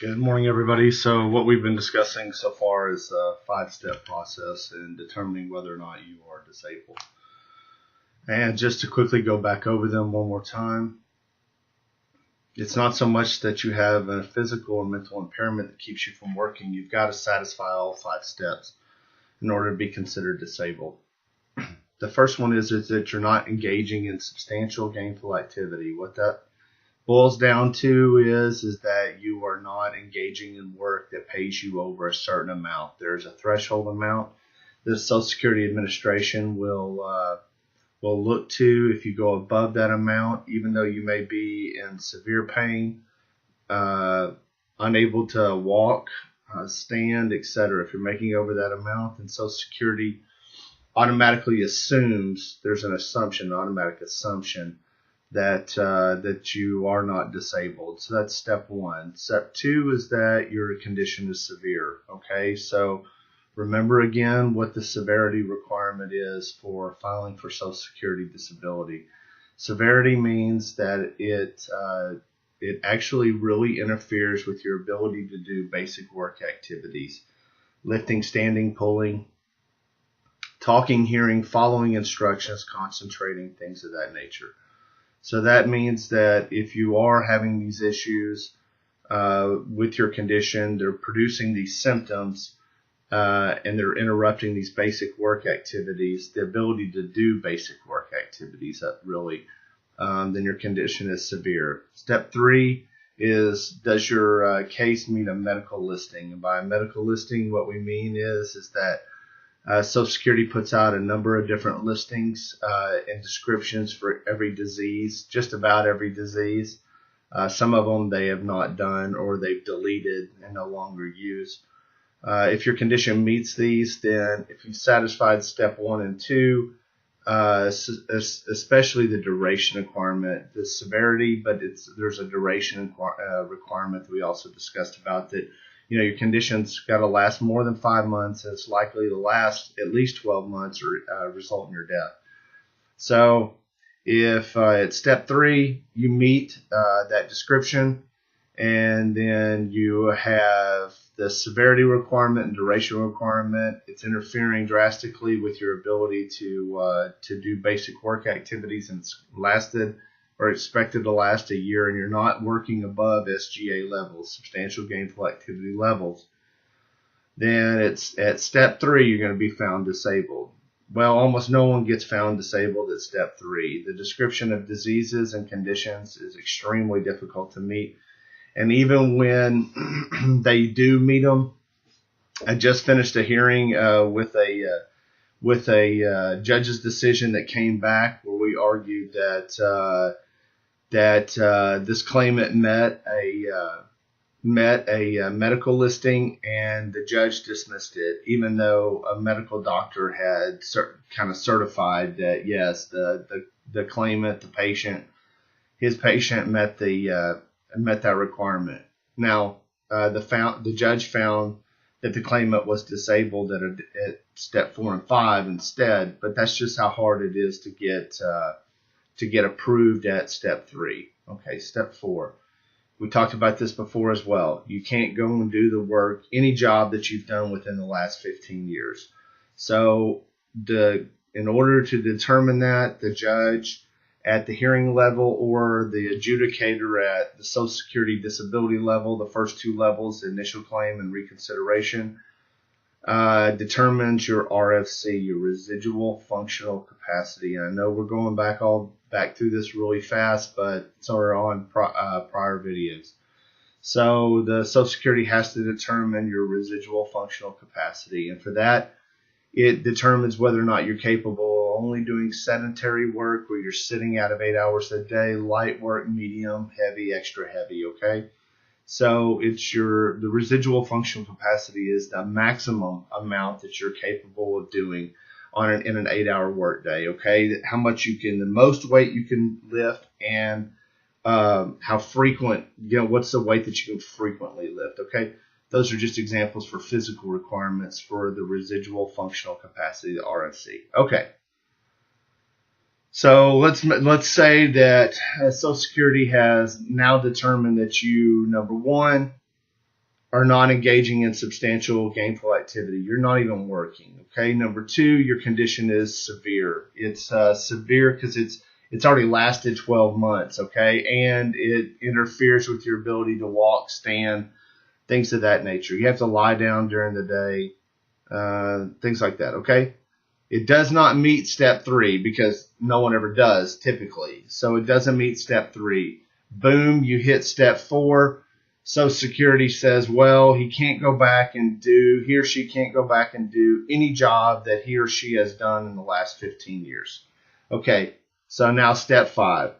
Good morning, everybody. So what we've been discussing so far is a 5-step process in determining whether or not you are disabled. And just to quickly go back over them one more time, it's not so much that you have a physical or mental impairment that keeps you from working. You've got to satisfy all 5 steps in order to be considered disabled. The first one is that you're not engaging in substantial gainful activity. What that boils down to is that you are not engaging in work that pays you over a certain amount. There's a threshold amount the Social Security Administration will look to. If you go above that amount, even though you may be in severe pain, unable to walk, stand, etc., if you're making over that amount, then Social Security automatically assumes, there's an automatic assumption that you are not disabled. So that's step 1. Step 2 is that your condition is severe. Okay, so remember again what the severity requirement is for filing for Social Security disability. Severity means that it actually really interferes with your ability to do basic work activities: lifting, standing, pulling, talking, hearing, following instructions, concentrating, things of that nature. So that means that if you are having these issues with your condition, they're producing these symptoms and they're interrupting these basic work activities, the ability to do basic work activities then your condition is severe. Step 3 is, does your case meet a medical listing? And by a medical listing, what we mean is that Social Security puts out a number of different listings and descriptions for every disease, just about every disease. Some of them they have not done or they've deleted and no longer use. If your condition meets these, then if you've satisfied step 1 and 2, especially the duration requirement, the severity, but there's a duration requirement that we also discussed about, that your condition's got to last more than 5 months. It's likely to last at least 12 months or result in your death. So if at step 3 you meet that description, and then you have the severity requirement and duration requirement, it's interfering drastically with your ability to do basic work activities, and it's lasted or expected to last a year, and you're not working above SGA levels, substantial gainful activity levels, then it's at step 3 you're going to be found disabled. Well, almost no one gets found disabled at step 3. The description of diseases and conditions is extremely difficult to meet, and even when they do meet them, I just finished a hearing with a judge's decision that came back where we argued that this claimant met a medical listing, and the judge dismissed it, even though a medical doctor had kind of certified that yes, the claimant, his patient met that requirement. Now, the judge found that the claimant was disabled at step 4 and 5 instead, but that's just how hard it is to get approved at step 3. Okay, step 4. We talked about this before as well. You can't go and do the work, any job that you've done within the last 15 years. So in order to determine that, the judge at the hearing level or the adjudicator at the Social Security disability level, the first 2 levels, initial claim and reconsideration, determines your RFC, your residual functional capacity. And I know we're going back through this really fast, but it's on prior videos. So the Social Security has to determine your residual functional capacity, and for that, it determines whether or not you're capable of only doing sedentary work where you're sitting out of 8 hours a day, light work, medium, heavy, extra heavy. Okay. So the residual functional capacity is the maximum amount that you're capable of doing in an 8-hour work day. Okay, how much the most weight you can lift, and how frequent, what's the weight that you can frequently lift. Okay, those are just examples for physical requirements for the residual functional capacity, the RFC. Okay. So let's say that Social Security has now determined that you, number 1, are not engaging in substantial gainful activity. You're not even working. Okay. Number 2, your condition is severe. It's severe because it's already lasted 12 months. Okay. And it interferes with your ability to walk, stand, things of that nature. You have to lie down during the day, things like that. Okay. It does not meet step 3 because no one ever does typically. So it doesn't meet step 3. Boom, you hit step 4. Social Security says, well, he or she can't go back and do any job that he or she has done in the last 15 years. Okay, so now step 5.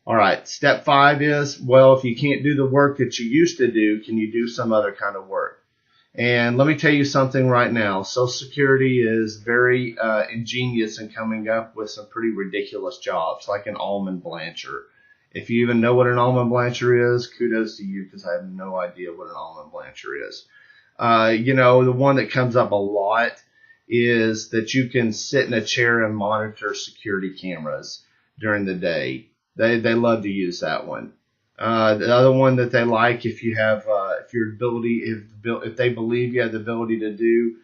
All right, step 5 is, well, if you can't do the work that you used to do, can you do some other kind of work? And let me tell you something right now. Social Security is very ingenious in coming up with some pretty ridiculous jobs, like an almond blancher. If you even know what an almond blancher is, kudos to you, because I have no idea what an almond blancher is. The one that comes up a lot is that you can sit in a chair and monitor security cameras during the day. They love to use that one. The other one that they like, if they believe you have the ability to do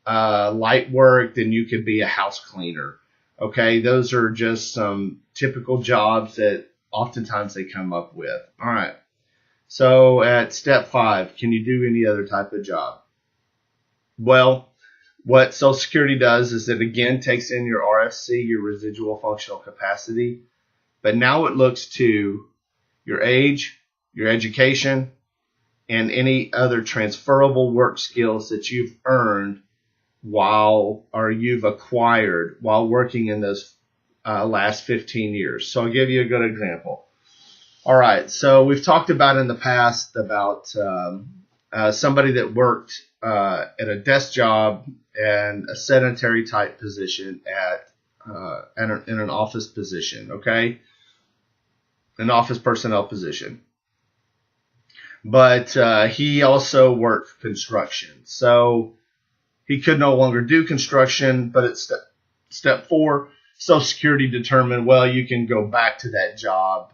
light work, then you could be a house cleaner. Okay, those are just some typical jobs that oftentimes they come up with. All right. So at step 5, can you do any other type of job? Well, what Social Security does is it again takes in your RFC, your residual functional capacity, but now it looks to your age, your education, and any other transferable work skills that you've earned you've acquired while working in those last 15 years. So I'll give you a good example. All right, so we've talked about in the past about somebody that worked at a desk job and a sedentary type position in an office position, okay? An office personnel position. But he also worked construction. So he could no longer do construction, but at step 4, Social Security determined, well, you can go back to that job.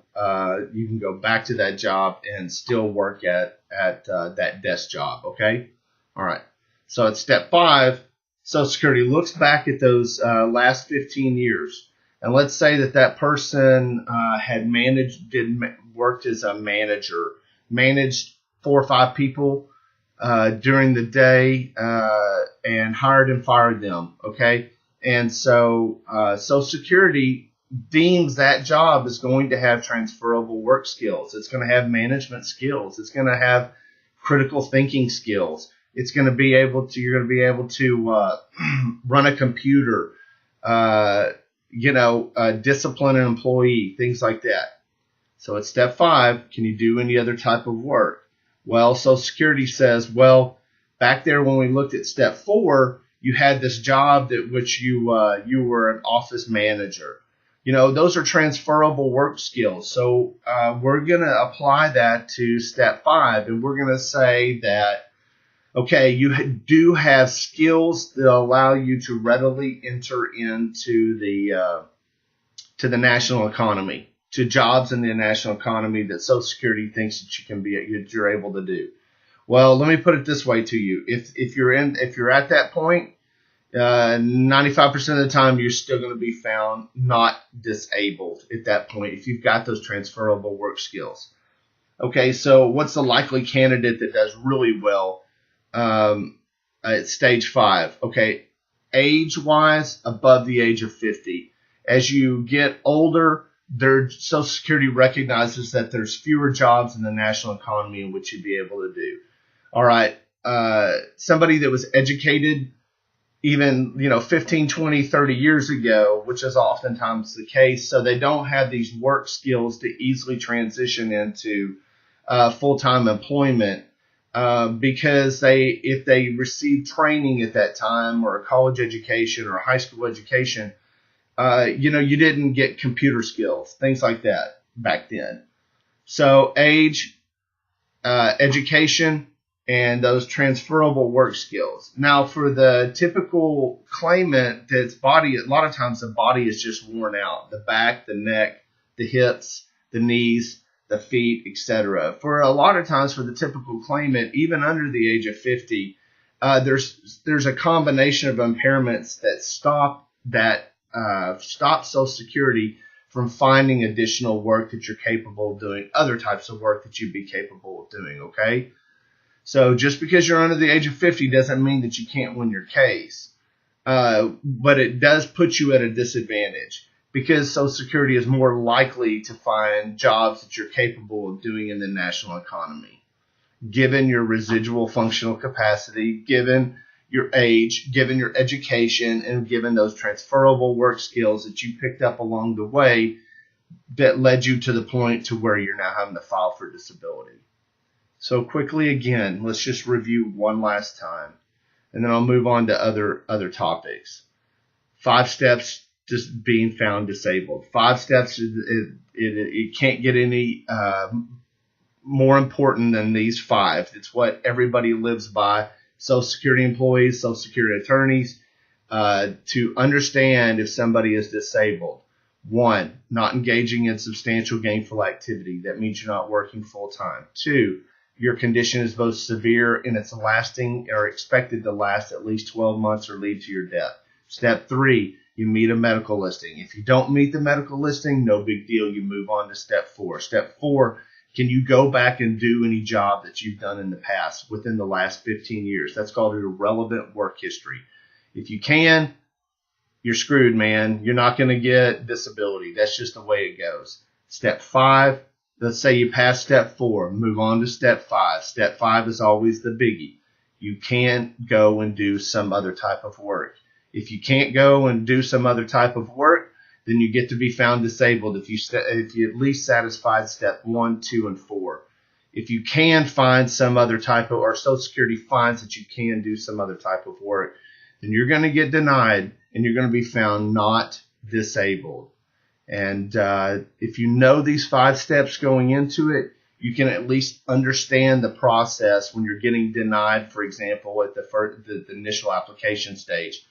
You can go back to that job and still work at that desk job, okay? All right. So at step 5, Social Security looks back at those last 15 years. And let's say that person had worked as a manager, managed 4 or 5 people during the day and hired and fired them, okay? And so Social Security deems that job is going to have transferable work skills. It's going to have management skills. It's going to have critical thinking skills. It's going to be able to, you're going to be able to run a computer, discipline an employee, things like that. So at step 5, can you do any other type of work? Well, Social Security says, well, back there when we looked at step 4, you had this job that which you were an office manager. Those are transferable work skills. So we're going to apply that to step 5, and we're going to say that, okay, you do have skills that allow you to readily enter into the national economy, to jobs in the national economy that Social Security thinks that you're able to do. Well, let me put it this way to you: if you're at that point, 95% of the time you're still going to be found not disabled at that point if you've got those transferable work skills. Okay, so what's the likely candidate that does really well at stage 5? Okay, age-wise, above the age of 50. As you get older, Social Security recognizes that there's fewer jobs in the national economy in which you'd be able to do. All right, somebody that was educated even 15, 20, 30 years ago, which is oftentimes the case, so they don't have these work skills to easily transition into full-time employment because if they received training at that time or a college education or a high school education, you didn't get computer skills, things like that back then. So age, education, and those transferable work skills. Now, for the typical claimant that's body, a lot of times the body is just worn out. The back, the neck, the hips, the knees, the feet, etc. For a lot of times, for the typical claimant, even under the age of 50, there's a combination of impairments that stop Social Security from finding additional work that you're capable of doing, other types of work that you'd be capable of doing. Okay, so just because you're under the age of 50 doesn't mean that you can't win your case, but it does put you at a disadvantage, because Social Security is more likely to find jobs that you're capable of doing in the national economy, given your residual functional capacity, given your age, given your education, and given those transferable work skills that you picked up along the way that led you to the point to where you're now having to file for disability. So quickly again, let's just review one last time, and then I'll move on to other topics. 5 steps just being found disabled. 5 steps, it can't get any more important than these 5. It's what everybody lives by. Social Security employees, Social Security attorneys, to understand if somebody is disabled. 1, not engaging in substantial gainful activity. That means you're not working full time. 2, your condition is both severe and it's lasting or expected to last at least 12 months or lead to your death. Step 3, you meet a medical listing. If you don't meet the medical listing, no big deal. You move on to step 4. Step 4, can you go back and do any job that you've done in the past within the last 15 years? That's called a relevant work history. If you can, you're screwed, man. You're not going to get disability. That's just the way it goes. Step 5, let's say you pass step 4, move on to step 5. Step 5 is always the biggie. You can't go and do some other type of work. If you can't go and do some other type of work, then you get to be found disabled if you at least satisfied step 1, 2, and 4. If you can find some other type of, or Social Security finds that you can do some other type of work, then you're going to get denied and you're going to be found not disabled. And if you know these 5 steps going into it, you can at least understand the process when you're getting denied, for example, at the initial application stage.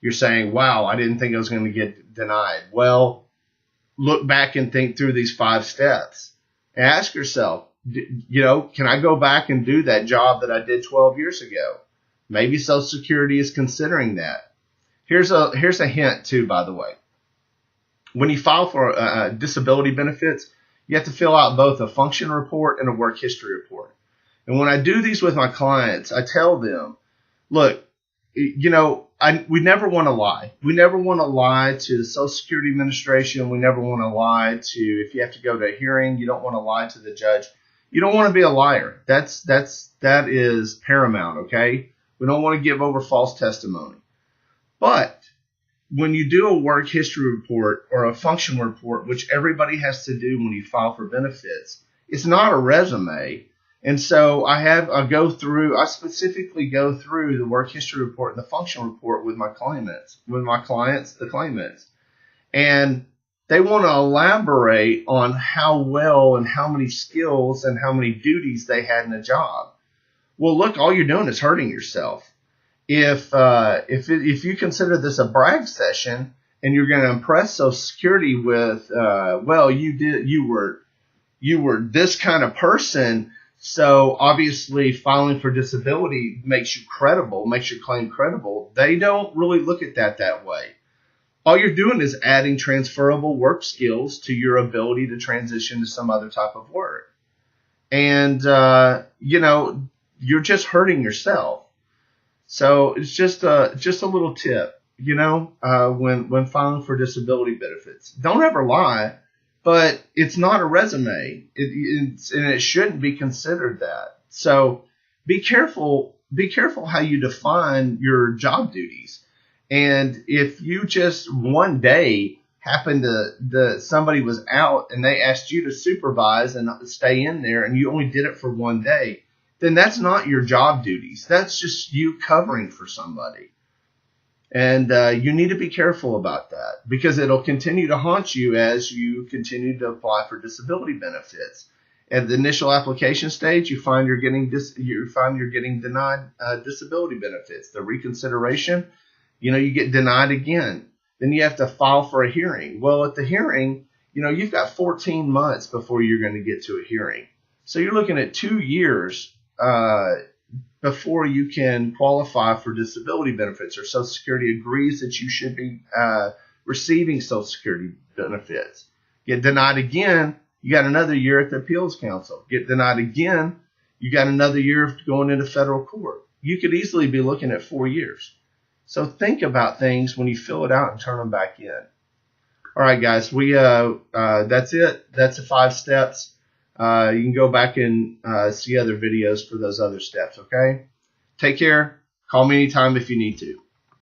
You're saying, wow, I didn't think I was going to get denied. Well, look back and think through these 5 steps. And ask yourself, can I go back and do that job that I did 12 years ago? Maybe Social Security is considering that. Here's a hint, too, by the way. When you file for disability benefits, you have to fill out both a function report and a work history report. And when I do these with my clients, I tell them, look, we never want to lie. We never want to lie to the Social Security Administration. We never want to lie to, if you have to go to a hearing, you don't want to lie to the judge. You don't want to be a liar. That is paramount, okay? We don't want to give over false testimony. But when you do a work history report or a function report, which everybody has to do when you file for benefits, it's not a resume. And so I specifically go through the work history report and the function report with my clients, the claimants. And they want to elaborate on how well and how many skills and how many duties they had in a job. Well, look, all you're doing is hurting yourself. If you consider this a brag session and you're going to impress Social Security with, you were this kind of person, so obviously filing for disability makes you credible, makes your claim credible. They don't really look at that way. All you're doing is adding transferable work skills to your ability to transition to some other type of work. And, you're just hurting yourself. So it's just a little tip, when filing for disability benefits. Don't ever lie, but it's not a resume, and it shouldn't be considered that. So be careful how you define your job duties. And if you just one day happened to somebody was out and they asked you to supervise and stay in there and you only did it for one day, then that's not your job duties. That's just you covering for somebody. And you need to be careful about that, because it'll continue to haunt you as you continue to apply for disability benefits. At the initial application stage, you find you're getting denied disability benefits. The reconsideration, you get denied again. Then you have to file for a hearing. Well, at the hearing, you've got 14 months before you're going to get to a hearing. So you're looking at 2 years before you can qualify for disability benefits, or Social Security agrees that you should be receiving Social Security benefits. Get denied again, you got another year at the Appeals Council. Get denied again, you got another year of going into federal court. You could easily be looking at 4 years. So think about things when you fill it out and turn them back in. All right, guys, that's it. That's the 5 steps. You can go back and see other videos for those other steps, okay? Take care. Call me anytime if you need to.